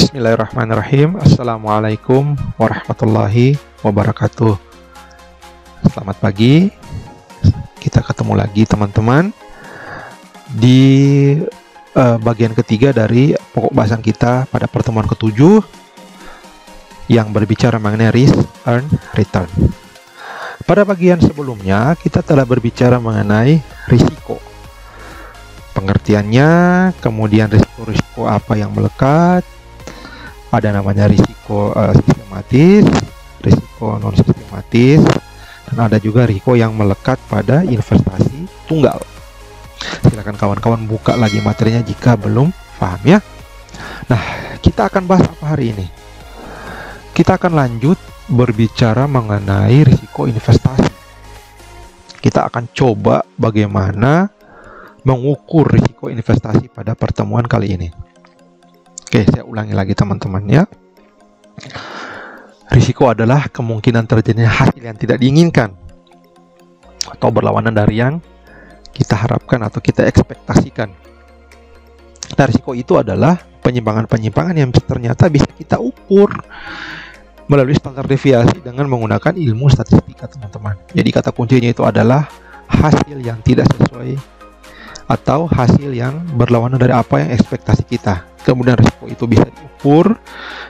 Bismillahirrahmanirrahim. Assalamualaikum warahmatullahi wabarakatuh. Selamat pagi. Kita ketemu lagi teman-teman di bagian ketiga dari pokok bahasan kita pada pertemuan ke-7 yang berbicara mengenai risk, earn, return. Pada bagian sebelumnya kita telah berbicara mengenai risiko, pengertiannya, kemudian risiko-risiko apa yang melekat. Ada namanya risiko sistematis, risiko non sistematis, dan ada juga risiko yang melekat pada investasi tunggal. Silakan kawan-kawan buka lagi materinya jika belum paham ya. Nah, kita akan bahas apa hari ini? Kita akan lanjut berbicara mengenai risiko investasi. Kita akan coba bagaimana mengukur risiko investasi pada pertemuan kali ini. Oke, saya ulangi lagi teman-teman ya. Risiko adalah kemungkinan terjadinya hasil yang tidak diinginkan atau berlawanan dari yang kita harapkan atau kita ekspektasikan. Nah, risiko itu adalah penyimpangan-penyimpangan yang ternyata bisa kita ukur melalui standar deviasi dengan menggunakan ilmu statistika, teman-teman. Jadi kata kuncinya itu adalah hasil yang tidak sesuai atau hasil yang berlawanan dari apa yang ekspektasi kita. Kemudian risiko itu bisa diukur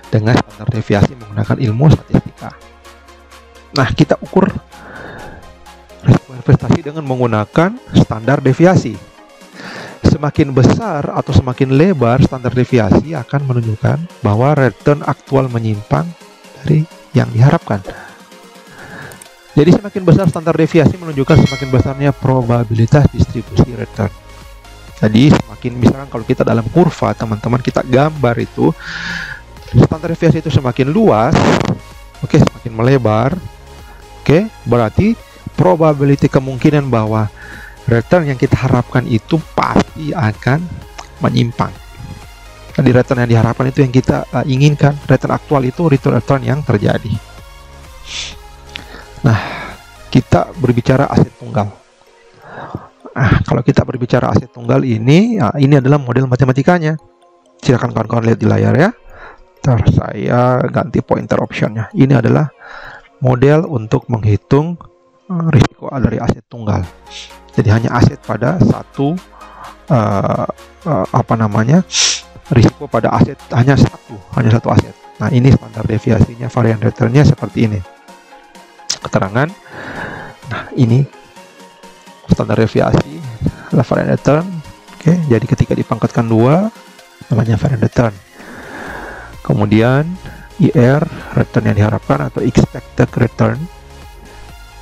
dengan standar deviasi menggunakan ilmu statistika. Nah, kita ukur risiko investasi dengan menggunakan standar deviasi. Semakin besar atau semakin lebar standar deviasi akan menunjukkan bahwa return aktual menyimpang dari yang diharapkan. Jadi semakin besar standar deviasi menunjukkan semakin besarnya probabilitas distribusi return. Jadi semakin, misalkan kalau kita dalam kurva teman-teman, kita gambar itu standar deviasi itu semakin luas, oke, semakin melebar, oke, berarti probability kemungkinan bahwa return yang kita harapkan itu pasti akan menyimpang. Jadi return yang diharapkan itu yang kita inginkan, return aktual itu return yang terjadi. Nah, kita berbicara aset tunggal. Kalau kita berbicara aset tunggal ini, ini adalah model matematikanya. Silakan kawan-kawan lihat di layar ya. Ntar saya ganti pointer optionnya. Ini adalah model untuk menghitung risiko dari aset tunggal. Jadi hanya aset pada satu risiko pada aset hanya satu aset. Nah, ini standar deviasinya, varian returnnya seperti ini. Keterangan. Nah, ini standar deviasi adalah varian return. Oke, jadi ketika dipangkatkan 2 namanya varian return. Kemudian IR, return yang diharapkan atau expected return.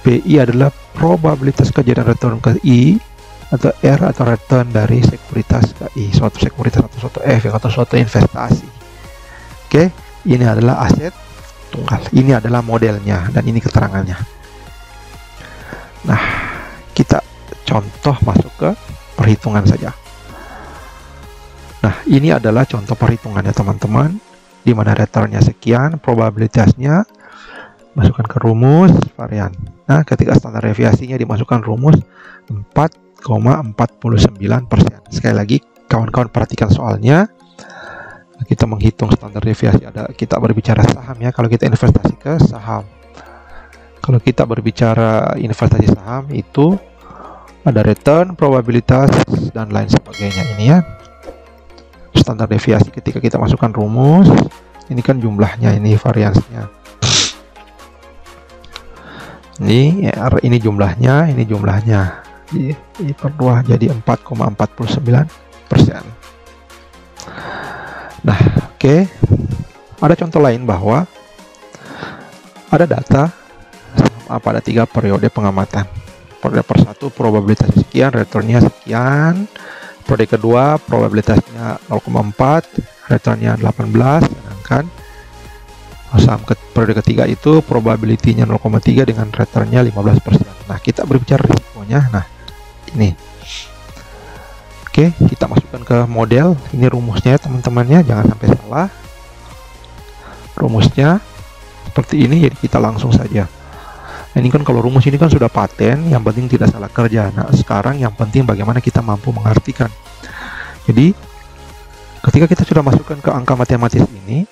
PI adalah probabilitas kejadian return ke I, atau R atau return dari sekuritas ke I, suatu sekuritas atau suatu efek atau suatu investasi. Oke, ini adalah aset tunggal. Ini adalah modelnya dan ini keterangannya. Nah, kita contoh masuk ke perhitungan saja. Nah, ini adalah contoh perhitungannya teman-teman, di mana returnnya sekian, probabilitasnya masukkan ke rumus varian. Nah, ketika standar deviasinya dimasukkan rumus 4,49%. Sekali lagi kawan-kawan perhatikan soalnya. Kita menghitung standar deviasi, kita berbicara saham ya, kalau kita investasi ke saham. Kalau kita berbicara investasi saham itu ada return, probabilitas, dan lain sebagainya. Ini ya standar deviasi ketika kita masukkan rumus. Ini kan jumlahnya, ini variansinya. Ini jumlahnya, ini jumlahnya. Ini per 2 jadi 4,49%. Nah, oke. Ada contoh lain bahwa ada data pada 3 periode pengamatan. Periode per-1 probabilitasnya sekian, returnnya sekian. Periode kedua probabilitasnya 0,4, returnnya 18, sedangkan saham periode ketiga itu probability-nya 0,3 dengan returnnya 15%. Nah, kita berbicara risikonya. Nah, ini. Oke, kita masukkan ke model. Ini rumusnya teman-temannya, jangan sampai salah. Rumusnya seperti ini, jadi kita langsung saja. Nah, ini kan kalau rumus ini kan sudah paten, yang penting tidak salah kerja. Nah, sekarang yang penting bagaimana kita mampu mengartikan. Jadi Ketika kita sudah masukkan ke angka matematis ini,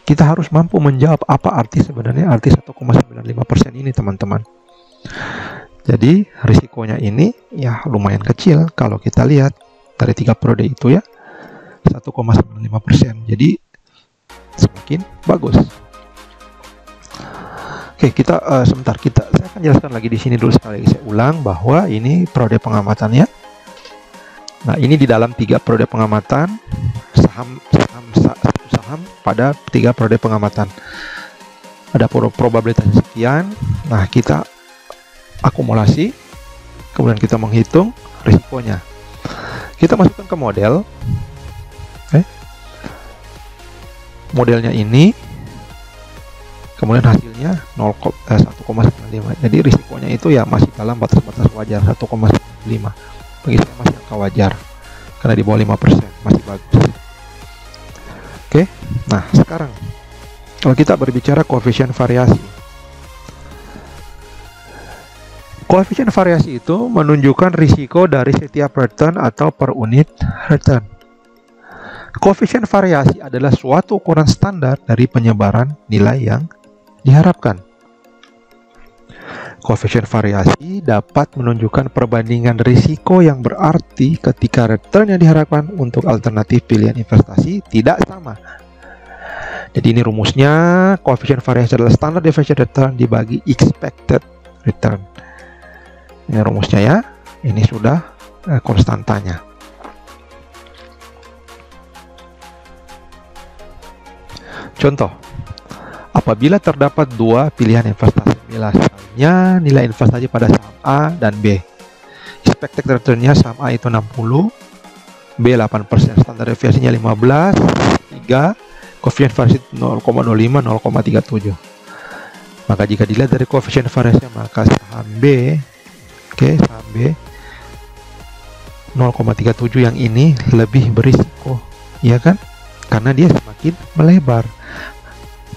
kita harus mampu menjawab apa arti sebenarnya arti 1,95% ini, teman-teman. Jadi risikonya ini ya lumayan kecil kalau kita lihat dari 3 periode itu ya, 1,95%. Jadi semakin bagus. Oke, kita saya akan jelaskan lagi di sini dulu sekali lagi. Saya ulang bahwa ini periode pengamatannya. Nah, ini di dalam 3 periode pengamatan, saham pada 3 periode pengamatan. Ada probabilitas sekian. Nah, kita akumulasi, kemudian kita menghitung risikonya. Kita masukkan ke model. Modelnya ini, kemudian hasilnya 1,95. Jadi risikonya itu ya masih dalam batas-batas wajar, 1,95. Bagi saya masih angka wajar karena di bawah 5%, masih bagus. Oke, nah sekarang kalau kita berbicara koefisien variasi, koefisien variasi itu menunjukkan risiko dari setiap return atau per unit return. Koefisien variasi adalah suatu ukuran standar dari penyebaran nilai yang diharapkan. Koefisien variasi dapat menunjukkan perbandingan risiko yang berarti ketika return yang diharapkan untuk alternatif pilihan investasi tidak sama. Jadi ini rumusnya, koefisien variasi adalah standard deviation return dibagi expected return. Ini rumusnya ya, ini sudah konstantanya. Contoh, apabila terdapat 2 pilihan investasi, misalnya nilai investasi pada saham A dan B. Expected return-nya saham A itu 60, B 8%, standar deviasinya 15, 3, koefisien variasi 0,05, 0,37. Maka jika dilihat dari koefisien variasi, maka saham B, saham B 0,37 yang ini lebih berisiko, ya kan? Karena dia semakin melebar.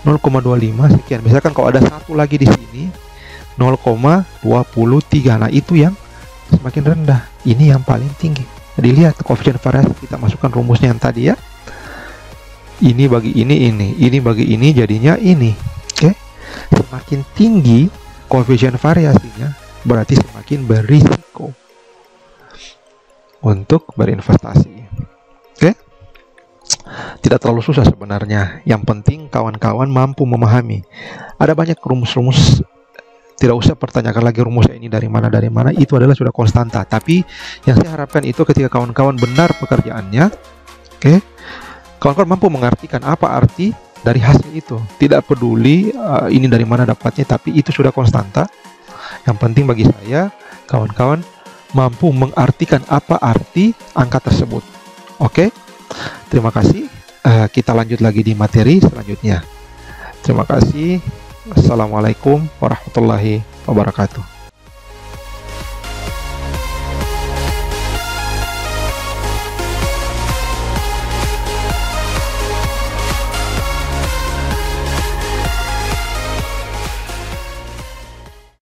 0,25 sekian. Misalkan kalau ada satu lagi di sini 0,23. Nah, itu yang semakin rendah. Ini yang paling tinggi. Jadi lihat koefisien variasi, kita masukkan rumusnya yang tadi ya. Ini bagi ini bagi ini jadinya ini. Oke. Semakin tinggi koefisien variasinya, berarti semakin berisiko untuk berinvestasi. Oke. Tidak terlalu susah sebenarnya. Yang penting kawan-kawan mampu memahami. Ada banyak rumus-rumus, tidak usah pertanyakan lagi rumusnya ini dari mana, itu adalah sudah konstanta. Tapi yang saya harapkan itu ketika kawan-kawan benar pekerjaannya, kawan-kawan mampu mengartikan apa arti dari hasil itu. Tidak peduli ini dari mana dapatnya, tapi itu sudah konstanta. Yang penting bagi saya, kawan-kawan mampu mengartikan apa arti angka tersebut. Oke? Terima kasih. Kita lanjut lagi di materi selanjutnya. Terima kasih. Assalamualaikum warahmatullahi wabarakatuh.